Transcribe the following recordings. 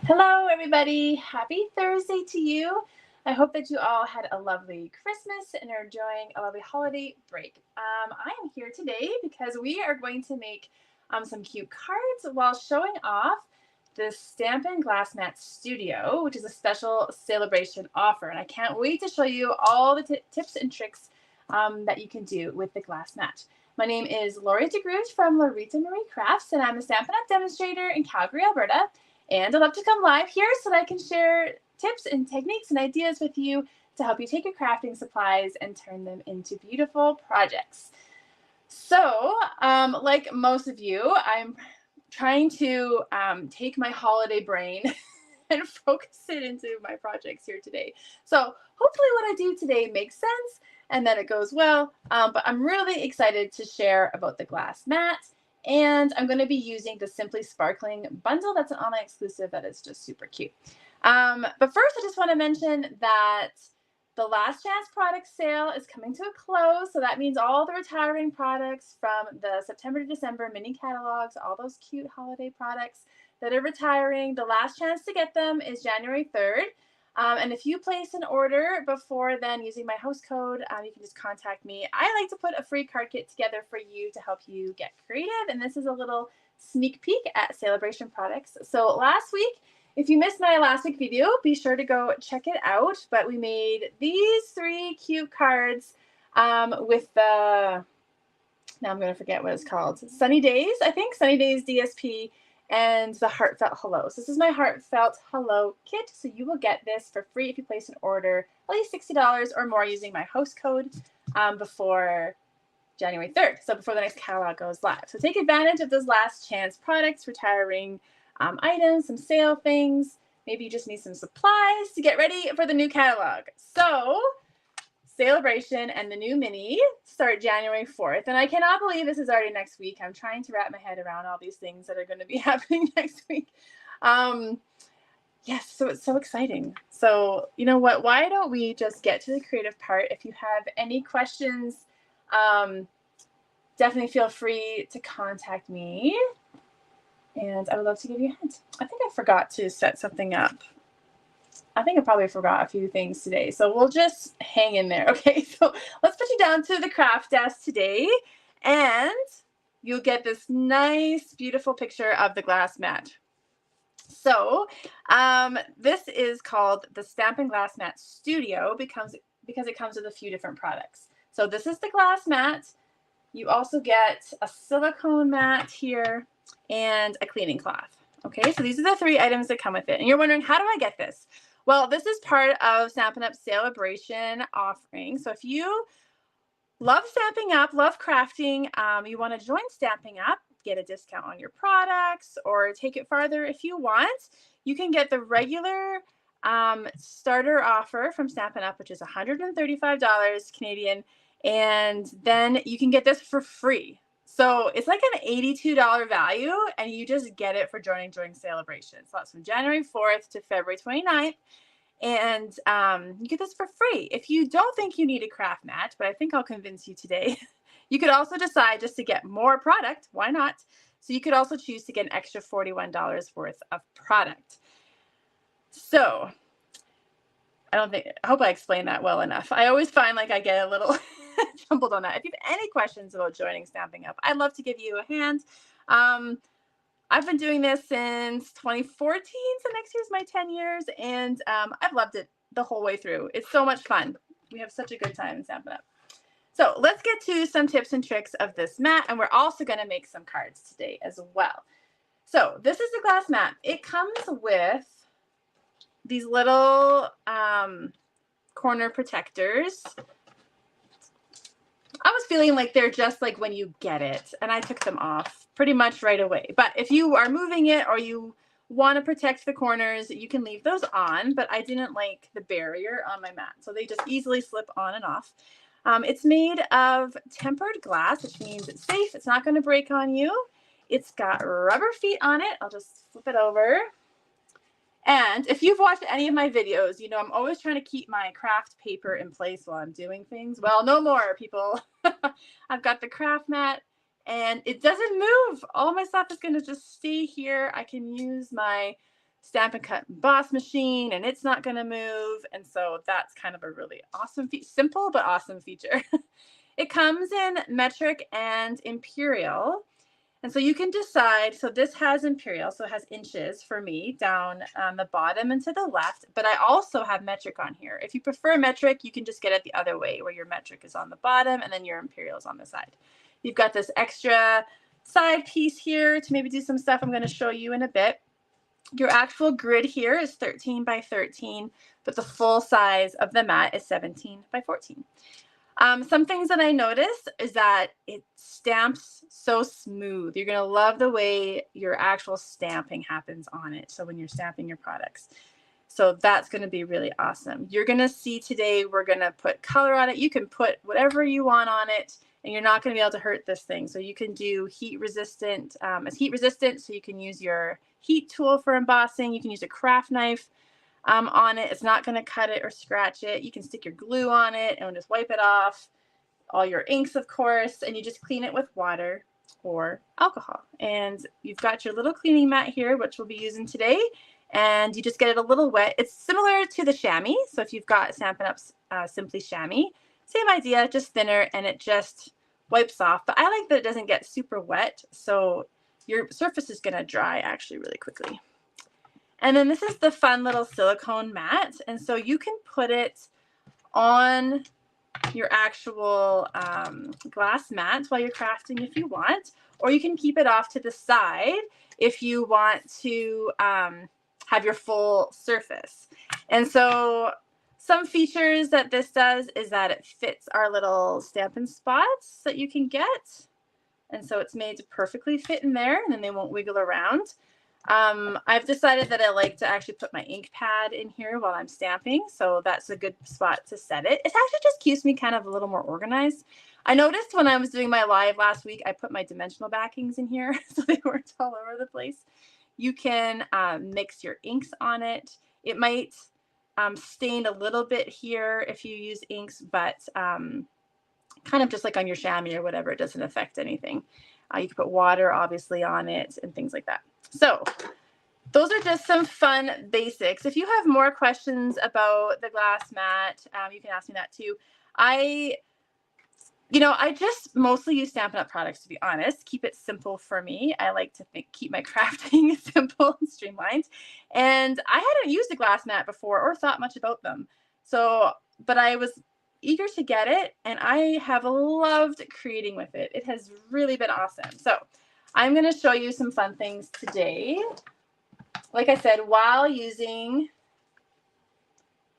Hello, everybody. Happy Thursday to you. I hope that you all had a lovely Christmas and are enjoying a lovely holiday break. I am here today because we are going to make some cute cards while showing off the Stampin Glass Mat Studio, which is a special Sale-a-Bration offer. And I can't wait to show you all the tips and tricks that you can do with the glass mat. My name is Lori DeGrooge from Lorita Marie Crafts, and I'm a Stampin' Up! Demonstrator in Calgary, Alberta. And I love to come live here so that I can share tips and techniques and ideas with you to help you take your crafting supplies and turn them into beautiful projects. So, like most of you, I'm trying to take my holiday brain and focus it into my projects here today. So hopefully what I do today makes sense and that it goes well. But I'm really excited to share about the glass mat. And I'm going to be using the Simply Sparkling bundle. That's an online exclusive that is just super cute. But first, I just want to mention that the last chance product sale is coming to a close. So that means all the retiring products from the September to December mini catalogs, all those cute holiday products that are retiring, the last chance to get them is January 3rd. And if you place an order before then using my host code, you can just contact me. I like to put a free card kit together for you to help you get creative. And this is a little sneak peek at Sale-a-Bration products. So last week, if you missed my last week video, be sure to go check it out. But we made these three cute cards with the, now I'm going to forget what it's called, Sunny Days, I think, Sunny Days DSP, and the Heartfelt Hello. So this is my Heartfelt Hello kit. So you will get this for free if you place an order at least $60 or more using my host code before January 3rd. So before the next catalog goes live. So take advantage of those last chance products, retiring items, some sale things. Maybe you just need some supplies to get ready for the new catalog. So Sale-a-Bration and the new mini start January 4th. And I cannot believe this is already next week. I'm trying to wrap my head around all these things that are going to be happening next week. Yes, so it's so exciting. So you know what? Why don't we just get to the creative part? If you have any questions, definitely feel free to contact me. And I would love to give you a hint. I think I forgot to set something up. I think I probably forgot a few things today. So we'll just hang in there. Okay, so let's put you down to the craft desk today. And you'll get this nice, beautiful picture of the glass mat. So this is called the Stampin Glass Mat Studio because it comes with a few different products. So this is the glass mat. You also get a silicone mat here and a cleaning cloth. Okay, so these are the three items that come with it. And you're wondering, how do I get this? Well, this is part of Stampin' Up! Sale-a-Bration offering. So if you love Stamping Up, love crafting, you want to join Stamping Up, get a discount on your products, or take it farther if you want, you can get the regular starter offer from Stampin' Up, which is $135 Canadian, and then you can get this for free. So it's like an $82 value, and you just get it for joining Sale-a-Bration. So that's from January 4th to February 29th. And you get this for free. If you don't think you need a craft mat, but I think I'll convince you today, you could also decide just to get more product. Why not? So you could also choose to get an extra $41 worth of product. So I hope I explained that well enough. I always find like I get a little jumbled on that. If you have any questions about joining Stamping Up, I'd love to give you a hand. I've been doing this since 2014, so next year's my 10 years, and I've loved it the whole way through. It's so much fun. We have such a good time in Stampin' Up. So let's get to some tips and tricks of this mat, and we're also going to make some cards today as well. So this is the glass mat. It comes with these little corner protectors. I was feeling like they're just like when you get it, and I took them off pretty much right away. But if you are moving it or you want to protect the corners, you can leave those on, but I didn't like the barrier on my mat, so they just easily slip on and off. It's made of tempered glass, which means it's safe. It's not going to break on you. It's got rubber feet on it. I'll just flip it over. And if you've watched any of my videos, you know I'm always trying to keep my craft paper in place while I'm doing things. Well, no more, people. I've got the craft mat, and it doesn't move. All my stuff is going to just stay here. I can use my Stampin' Cut emboss machine, and it's not going to move. And so that's kind of a really awesome, simple but awesome feature. It comes in metric and imperial. And so you can decide, so this has imperial, so it has inches for me down the bottom and to the left, but I also have metric on here. If you prefer metric, you can just get it the other way, where your metric is on the bottom and then your imperial is on the side. You've got this extra side piece here to maybe do some stuff I'm going to show you in a bit. Your actual grid here is 13 by 13, but the full size of the mat is 17 by 14. Some things that I noticed is that it stamps so smooth. You're going to love the way your actual stamping happens on it. So when you're stamping your products. So that's going to be really awesome. You're going to see today we're going to put color on it. You can put whatever you want on it, and you're not going to be able to hurt this thing. So you can do heat resistant. It's heat resistant, so you can use your heat tool for embossing. You can use a craft knife on it. It's not going to cut it or scratch it. You can stick your glue on it and just wipe it off. All your inks, of course, and you just clean it with water or alcohol. And you've got your little cleaning mat here, which we'll be using today. And you just get it a little wet. It's similar to the chamois. So if you've got Stampin' Up's Simply Chamois, same idea, just thinner, and it just wipes off. But I like that it doesn't get super wet, so your surface is going to dry actually really quickly. And then this is the fun little silicone mat. And so you can put it on your actual glass mat while you're crafting if you want, or you can keep it off to the side if you want to have your full surface. And so some features that this does is that it fits our little Stampin' spots that you can get. And so it's made to perfectly fit in there, and then they won't wiggle around. I've decided that I like to actually put my ink pad in here while I'm stamping, so that's a good spot to set it. It actually just keeps me kind of a little more organized. I noticed when I was doing my live last week, I put my dimensional backings in here so they weren't all over the place. You can mix your inks on it. It might stain a little bit here if you use inks, but kind of just like on your chamois or whatever, it doesn't affect anything. You can put water obviously on it and things like that. So those are just some fun basics. If you have more questions about the glass mat, you can ask me that too. I just mostly use Stampin' Up products, to be honest. Keep it simple for me. I like to keep my crafting simple and streamlined. And I hadn't used a glass mat before or thought much about them. So, but I was eager to get it, and I have loved creating with it. It has really been awesome. So I'm going to show you some fun things today. Like I said, while using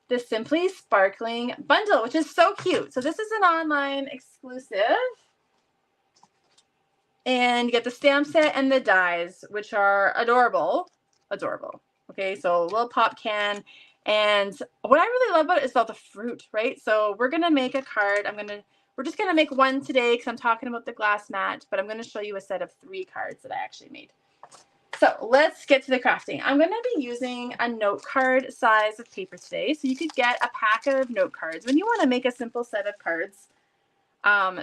the Simply Sparkling bundle, which is so cute. So this is an online exclusive. And you get the stamp set and the dies, which are adorable. Adorable. Okay, so a little pop can. And what I really love about it is about the fruit, right? So we're going to make a card. We're just going to make one today because I'm talking about the glass mat, but I'm going to show you a set of 3 cards that I actually made. So let's get to the crafting. I'm going to be using a note card size of paper today. So you could get a pack of note cards. When you want to make a simple set of cards,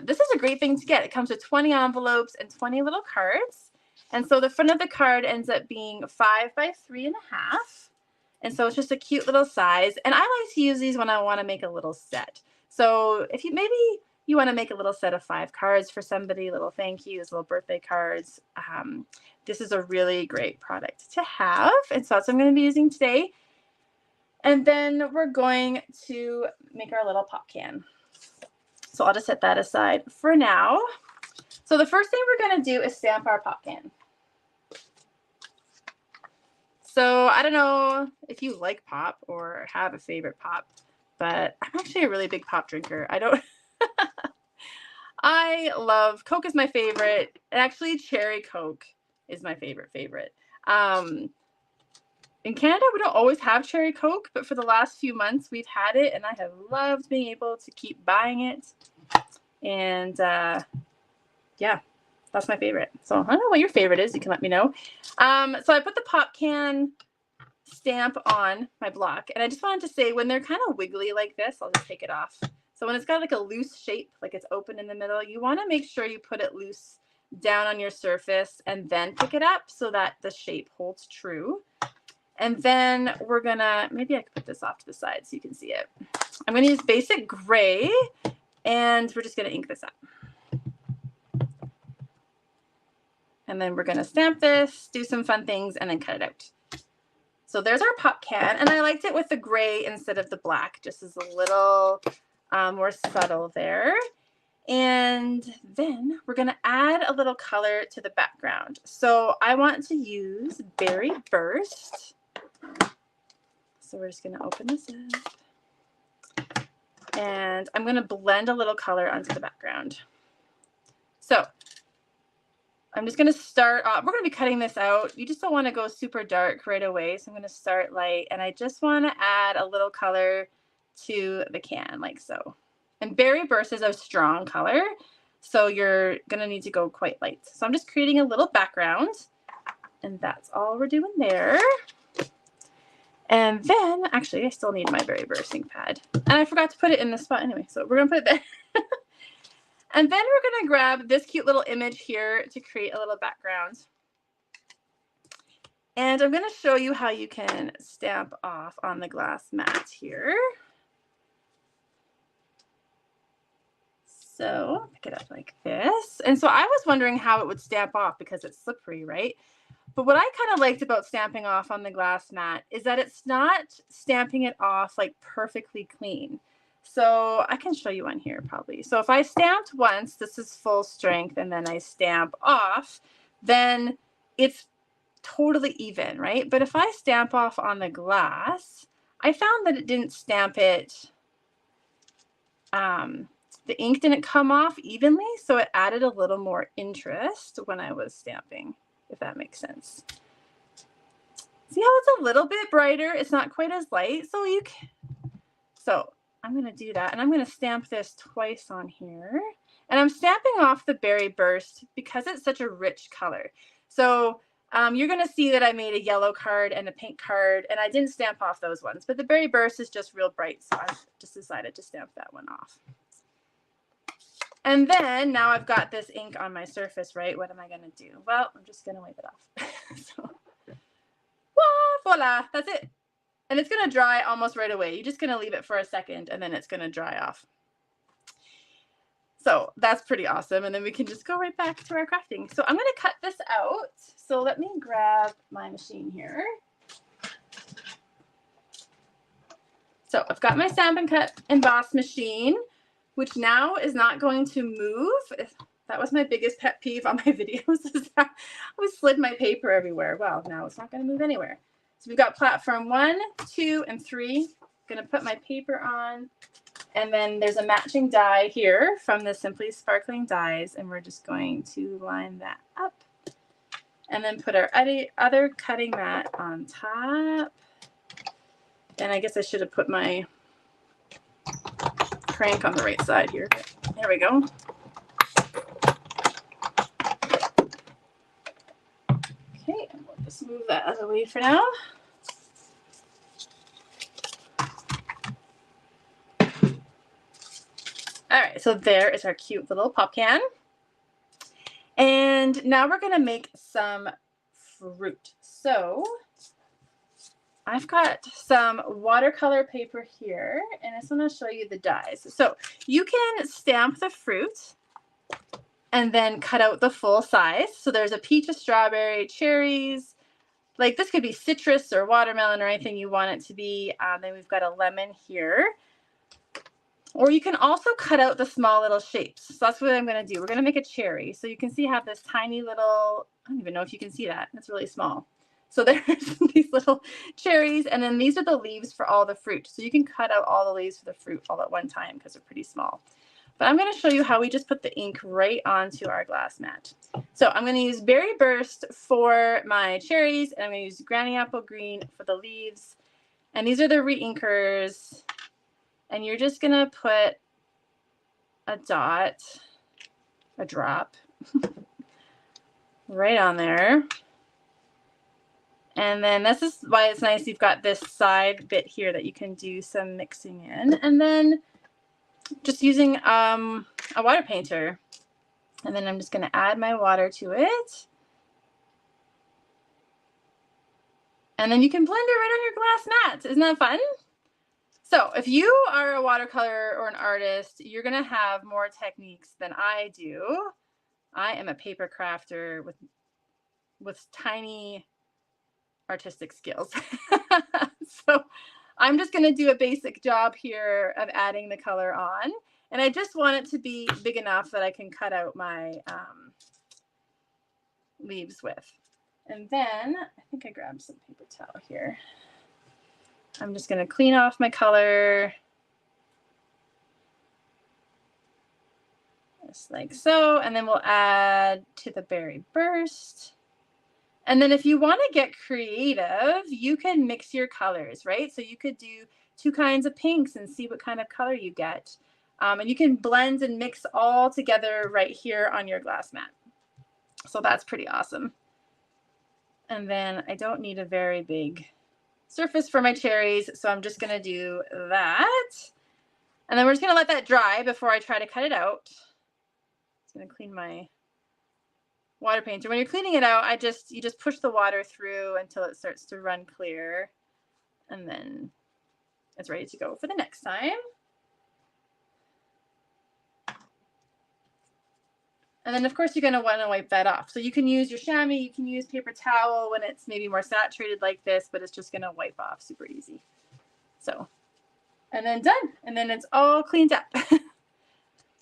this is a great thing to get. It comes with 20 envelopes and 20 little cards. And so the front of the card ends up being 5 by 3.5. And so it's just a cute little size. And I like to use these when I want to make a little set. So if maybe you want to make a little set of 5 cards for somebody, little thank yous, little birthday cards, this is a really great product to have. And so that's what I'm going to be using today. And then we're going to make our little pop can. So I'll just set that aside for now. So the first thing we're going to do is stamp our pop can. So I don't know if you like pop or have a favorite pop, but I'm actually a really big pop drinker. I love Coke is my favorite. Actually, cherry Coke is my favorite. In Canada, we don't always have cherry Coke, but for the last few months we've had it, and I have loved being able to keep buying it. And yeah, that's my favorite. So I don't know what your favorite is. You can let me know. So I put the pop can stamp on my block, and I just wanted to say when they're kind of wiggly like this, I'll just take it off. So when it's got like a loose shape, like it's open in the middle, you want to make sure you put it loose down on your surface and then pick it up so that the shape holds true. And then we're gonna, maybe I could put this off to the side so you can see it. I'm gonna use basic gray, and we're just gonna ink this up. And then we're gonna stamp this, do some fun things, and then cut it out. So there's our pop can, and I liked it with the gray instead of the black, just as a little more subtle there. And then we're gonna add a little color to the background. So I want to use Berry Burst. So we're just gonna open this up. And I'm gonna blend a little color onto the background. So I'm just gonna start off, we're gonna be cutting this out. You just don't wanna go super dark right away. So I'm gonna start light, and I just wanna add a little color to the can, like so. And Berry Burst is a strong color, so you're gonna need to go quite light. So I'm just creating a little background, and that's all we're doing there. And then, actually, I still need my Berry Burst ink pad. And I forgot to put it in the spot anyway, so we're gonna put it there. And then we're gonna grab this cute little image here to create a little background. And I'm gonna show you how you can stamp off on the glass mat here. So pick it up like this. And so I was wondering how it would stamp off because it's slippery, right? But what I kind of liked about stamping off on the glass mat is that it's not stamping it off like perfectly clean. So I can show you one here probably. So if I stamped once, this is full strength, and then I stamp off, then it's totally even, right? But if I stamp off on the glass, I found that it didn't stamp it, the ink didn't come off evenly, so it added a little more interest when I was stamping, if that makes sense. See how it's a little bit brighter? It's not quite as light, so you can. So I'm going to do that, and I'm going to stamp this twice on here. And I'm stamping off the Berry Burst because it's such a rich color. So you're going to see that I made a yellow card and a pink card, and I didn't stamp off those ones. But the Berry Burst is just real bright, so I just decided to stamp that one off. And then now I've got this ink on my surface, right? What am I going to do? Well, I'm just going to wipe it off. So, voila, that's it. And it's going to dry almost right away. You're just going to leave it for a second, and then it's going to dry off. So that's pretty awesome. And then we can just go right back to our crafting. So I'm going to cut this out. So let me grab my machine here. So I've got my Stampin' Cut Emboss machine, which now is not going to move. That was my biggest pet peeve on my videos, is that I always slid my paper everywhere. Well, now it's not going to move anywhere. So we've got platform 1, 2, and 3. I'm going to put my paper on, and then there's a matching die here from the Simply Sparkling Dies, and we're just going to line that up. And then put our other cutting mat on top. And I guess I should have put my crank on the right side here. There we go. Okay, and we'll just move that out of the way for now. All right, so there is our cute little pop can. And now we're gonna make some fruit. So I've got some watercolor paper here, and I just want to show you the dies. So you can stamp the fruit and then cut out the full size. So there's a peach, a strawberry, cherries. Like this could be citrus or watermelon or anything you want it to be. Then we've got a lemon here. Or you can also cut out the small little shapes. So that's what I'm going to do. We're going to make a cherry. So you can see I have this tiny little, I don't even know if you can see that. It's really small. So there's these little cherries, and then these are the leaves for all the fruit. So you can cut out all the leaves for the fruit all at one time because they're pretty small. But I'm going to show you how we just put the ink right onto our glass mat. So I'm going to use Berry Burst for my cherries, and I'm going to use Granny Apple Green for the leaves. And these are the re-inkers. And you're just going to put a dot, a drop, right on there. And then this is why it's nice you've got this side bit here that you can do some mixing in. And then just using a water painter. And then I'm just going to add my water to it. And then you can blend it right on your glass mat. Isn't that fun? So if you are a watercolor or an artist, you're going to have more techniques than I do. I am a paper crafter with tiny artistic skills. So I'm just going to do a basic job here of adding the color on. And I just want it to be big enough that I can cut out my leaves with. And then I think I grabbed some paper towel here. I'm just going to clean off my color. Just like so. And then we'll add to the berry burst. And then if you want to get creative, you can mix your colors, right? So you could do 2 kinds of pinks and see what kind of color you get. And you can blend and mix all together right here on your glass mat. So that's pretty awesome. And then I don't need a very big surface for my cherries, so I'm just going to do that. And then we're just going to let that dry before I try to cut it out. I'm going to clean my water painter. When you're cleaning it out, you just push the water through until it starts to run clear, and then it's ready to go for the next time. And then of course you're going to want to wipe that off. So you can use your chamois, you can use paper towel when it's maybe more saturated like this, but it's just going to wipe off super easy. So, and then done. And then it's all cleaned up.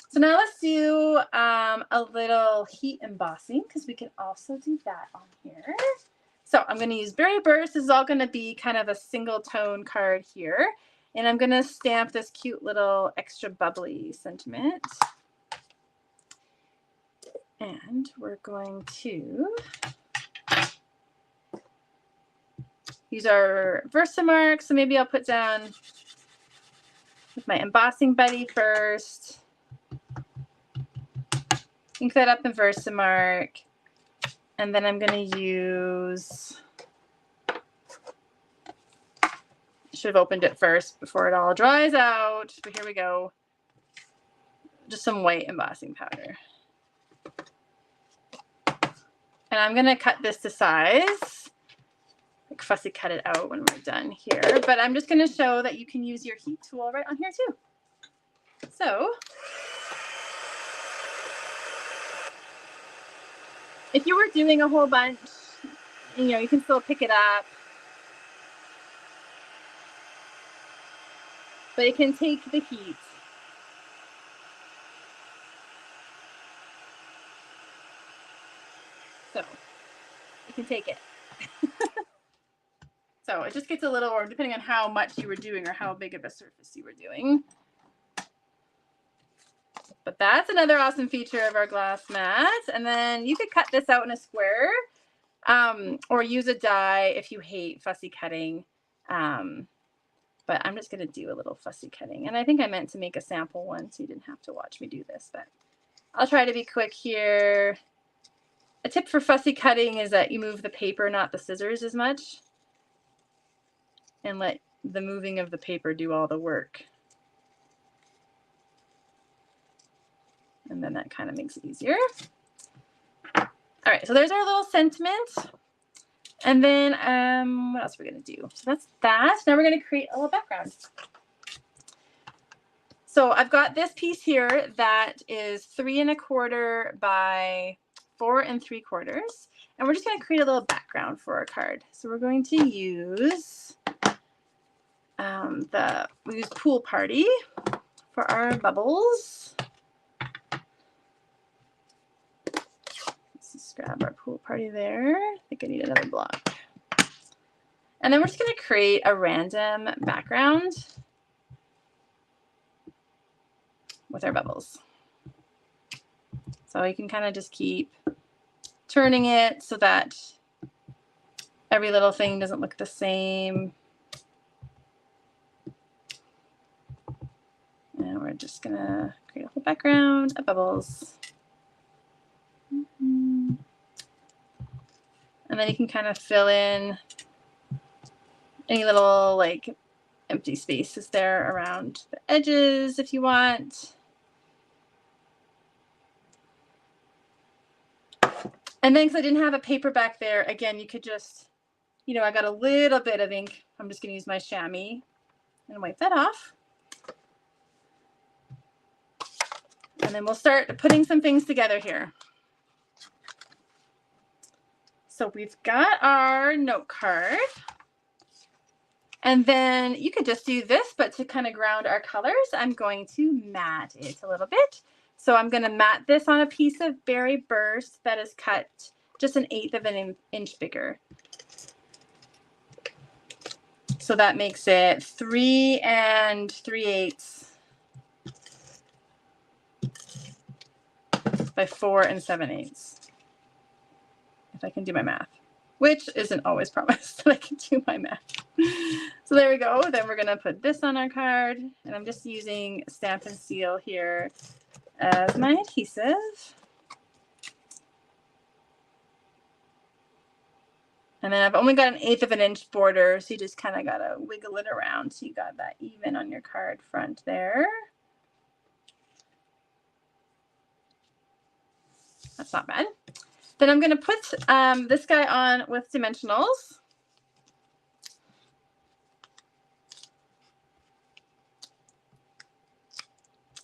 So now let's do a little heat embossing, because we can also do that on here. So I'm going to use Berry Burst. This is all going to be kind of a single tone card here. And I'm going to stamp this cute little extra bubbly sentiment. And we're going to use our Versamark. So maybe I'll put down with my embossing buddy first. Ink that up in Versamark. And then I'm going to use, should have opened it first before it all dries out. But here we go. Just some white embossing powder. And I'm going to cut this to size. Like fussy cut it out when we're done here. But I'm just going to show that you can use your heat tool right on here too. So if you were doing a whole bunch, you can still pick it up. But it can take the heat. So you can take it. So it just gets a little warm depending on how much you were doing or how big of a surface you were doing. But that's another awesome feature of our glass mat. And then you could cut this out in a square, or use a die if you hate fussy cutting. But I'm just going to do a little fussy cutting. And I think I meant to make a sample one, so you didn't have to watch me do this. But I'll try to be quick here. A tip for fussy cutting is that you move the paper, not the scissors as much. And let the moving of the paper do all the work. And then that kind of makes it easier. All right, so there's our little sentiment. And then what else are we going to do? So that's that. Now we're going to create a little background. So I've got this piece here that is 3 1/4 by 4 3/4. And we're just going to create a little background for our card. So we're going to use we use Pool Party for our bubbles. Let's just grab our Pool Party there. I think I need another block. And then we're just going to create a random background with our bubbles. So you can kind of just keep turning it so that every little thing doesn't look the same. And we're just going to create a whole background of bubbles. And then you can kind of fill in any little like empty spaces there around the edges if you want. And then because I didn't have a paper back there, again, you could just you know, I got a little bit of ink. I'm just going to use my chamois and wipe that off. And then we'll start putting some things together here. So we've got our note card. And then you could just do this, but to kind of ground our colors, I'm going to mat it a little bit. So I'm going to mat this on a piece of berry burst that is cut just 1/8 of an inch bigger. So that makes it 3 3/8 by 4 7/8. If I can do my math, which isn't always promised that I can do my math. So there we go. Then we're going to put this on our card, and I'm just using Stampin' Seal here as my adhesive. And then I've only got 1/8 of an inch border, so you just kind of got to wiggle it around so you got that even on your card front there. That's not bad. Then I'm going to put this guy on with dimensionals.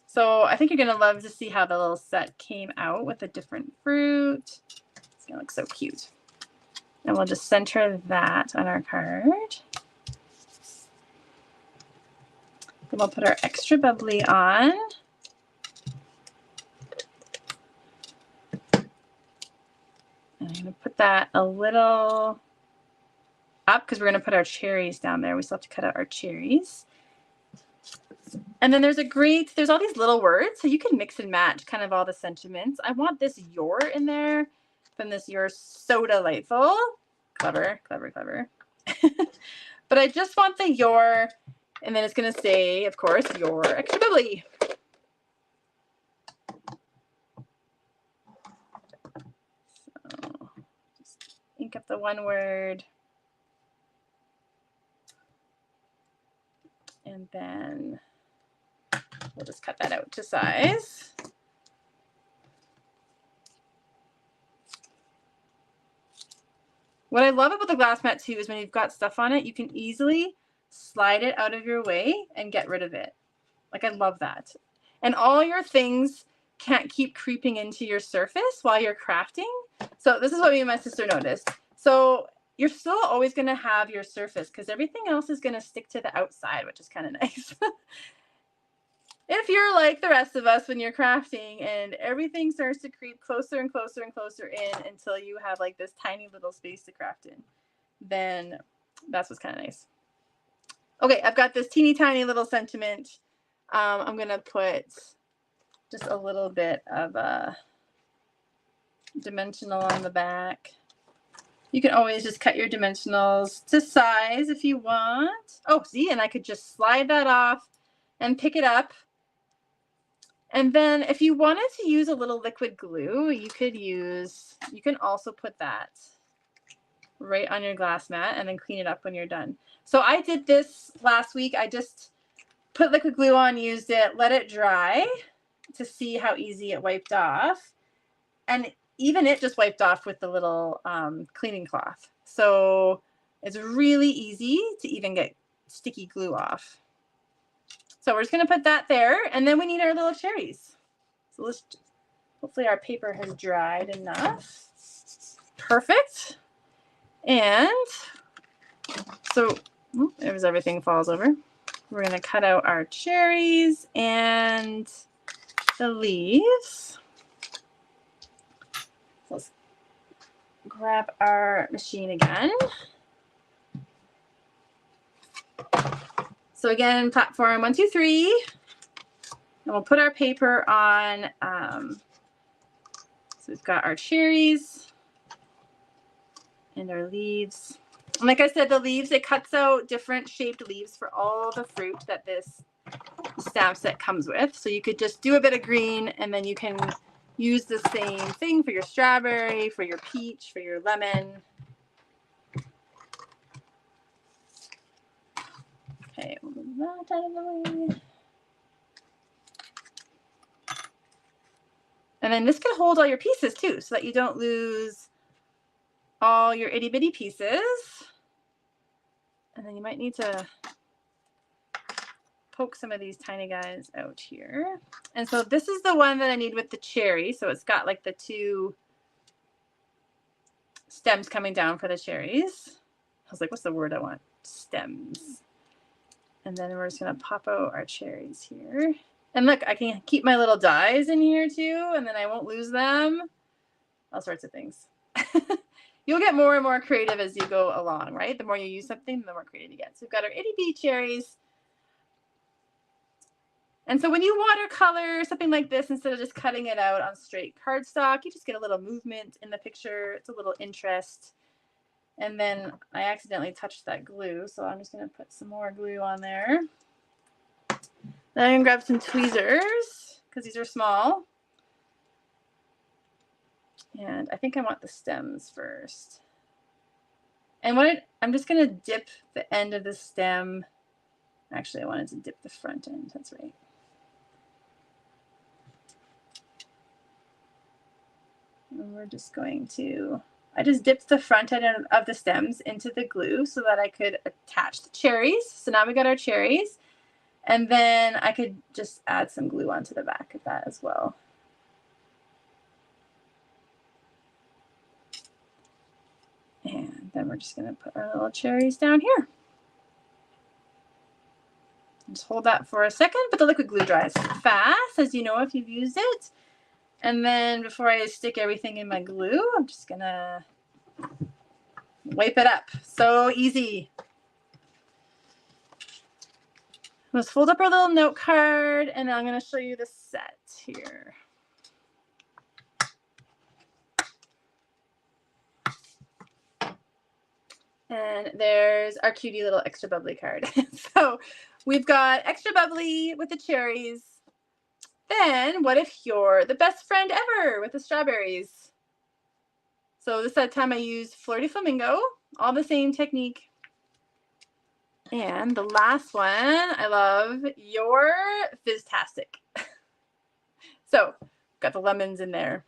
So I think you're going to love to see how the little set came out with the different fruit. It's going to look so cute. And we'll just center that on our card. Then we'll put our extra bubbly on. And I'm going to put that a little up because we're going to put our cherries down there. We still have to cut out our cherries. And then there's all these little words, so you can mix and match kind of all the sentiments. I want this "your" in there from this "You're So Delightful." Clever, clever, clever. But I just want the "your," and then it's going to say, of course, "Your extra bubbly." So just ink up the one word. And then we'll just cut that out to size. What I love about the glass mat too is when you've got stuff on it, you can easily slide it out of your way and get rid of it. Like, I love that. And all your things can't keep creeping into your surface while you're crafting. So this is what me and my sister noticed. So you're still always going to have your surface because everything else is going to stick to the outside, which is kind of nice. If you're like the rest of us when you're crafting and everything starts to creep closer and closer and closer in until you have like this tiny little space to craft in, then that's what's kind of nice. Okay, I've got this teeny tiny little sentiment. I'm going to put just a little bit of a dimensional on the back. You can always just cut your dimensionals to size if you want. Oh, see, and I could just slide that off and pick it up. And then if you wanted to use a little liquid glue, you can also put that right on your glass mat and then clean it up when you're done. So I did this last week. I just put liquid glue on, used it, let it dry to see how easy it wiped off. And even it just wiped off with the little cleaning cloth. So it's really easy to even get sticky glue off. So we're just going to put that there, and then we need our little cherries. So let's hopefully our paper has dried enough. Perfect. And so there's everything falls over. We're going to cut out our cherries and the leaves. So let's grab our machine again. So again, platform 1, 2, 3, and we'll put our paper on. So we've got our cherries and our leaves. And like I said, the leaves, it cuts out different shaped leaves for all the fruit that this stamp set comes with. So you could just do a bit of green, and then you can use the same thing for your strawberry, for your peach, for your lemon. Okay, we'll move that out of the way. And then this can hold all your pieces too, so that you don't lose all your itty bitty pieces. And then you might need to poke some of these tiny guys out here. And so this is the one that I need with the cherry. So it's got like the 2 stems coming down for the cherries. I was like, what's the word I want? Stems. And then we're just going to pop out our cherries here. And look, I can keep my little dies in here too, and then I won't lose them. All sorts of things. You'll get more and more creative as you go along, right? The more you use something, the more creative you get. So we've got our itty bitty cherries. And so when you watercolor something like this, instead of just cutting it out on straight cardstock, you just get a little movement in the picture. It's a little interest. And then I accidentally touched that glue, so I'm just going to put some more glue on there. Then I'm going to grab some tweezers, because these are small. And I think I want the stems first. And I'm just going to dip the end of the stem. Actually, I wanted to dip the front end. That's right. And we're just going to, I just dipped the front end of the stems into the glue so that I could attach the cherries. So now we got our cherries. And then I could just add some glue onto the back of that as well. And then we're just going to put our little cherries down here. Just hold that for a second, but the liquid glue dries fast, as you know if you've used it. And then before I stick everything in my glue, I'm just going to wipe it up. So easy. Let's fold up our little note card, and I'm going to show you the set here. And there's our cutie little extra bubbly card. So we've got extra bubbly with the cherries. Then what if you're the best friend ever with the strawberries? So this time I used Fleur de Flamingo, all the same technique. And the last one, I love your Fizztastic. So got the lemons in there.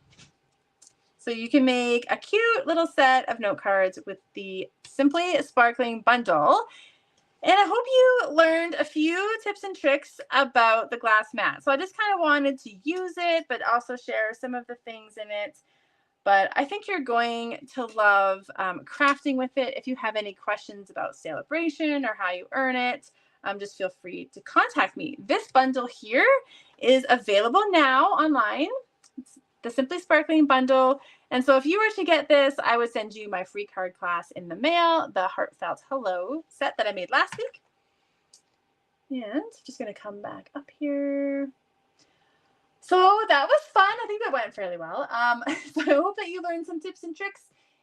So you can make a cute little set of note cards with the Simply Sparkling bundle. And I hope you learned a few tips and tricks about the glass mat. So I just kind of wanted to use it, but also share some of the things in it. But I think you're going to love crafting with it. If you have any questions about Sale-a-Bration or how you earn it, just feel free to contact me. This bundle here is available now online. It's the Simply Sparkling bundle. And so if you were to get this, I would send you my free card class in the mail, the Heartfelt Hello set that I made last week. And just going to come back up here. So that was fun. I think that went fairly well. So I hope that you learned some tips and tricks.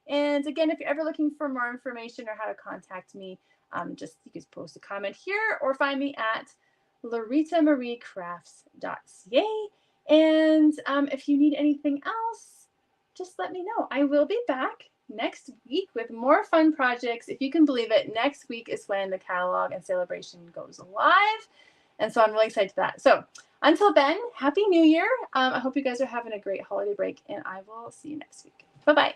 And again, if you're ever looking for more information or how to contact me, just you can post a comment here or find me at LauritaMarieCrafts.ca. And if you need anything else, just let me know. I will be back next week with more fun projects. If you can believe it, next week is when the catalog and Sale-a-Bration goes live. And so I'm really excited for that. So until then, Happy New Year. I hope you guys are having a great holiday break, and I will see you next week. Bye-bye.